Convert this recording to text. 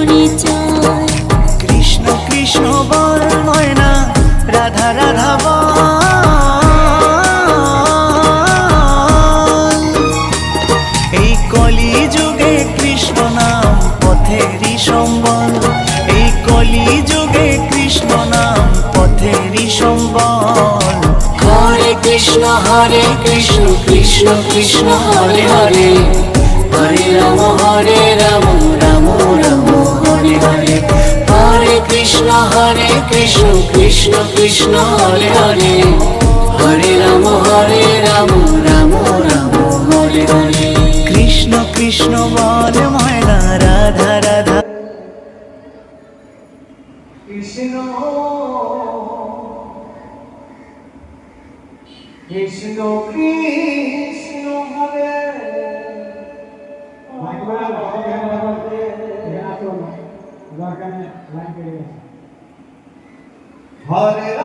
পরিচয়। কৃষ্ণ কৃষ্ণ বল ময়না রাধা রাধা বল। এই কলি যুগে কৃষ্ণ নাম পথেরই সম্বল। এই কলি যুগে কৃষ্ণ নাম পথেরই সম্বল। হরে কৃষ্ণ কৃষ্ণ কৃষ্ণ হরে হরে, হরে রাম রাম রাম হরে হরে। হরে কৃষ্ণ কৃষ্ণ কৃষ্ণ হরে হরে, হরে রাম রাম রাম হরে হরে। কৃষ্ণ কৃষ্ণ বল ময়না রাধা রাধা। কৃষ্ণ কৃষ্ণ কৃষ্ণ হরে হরে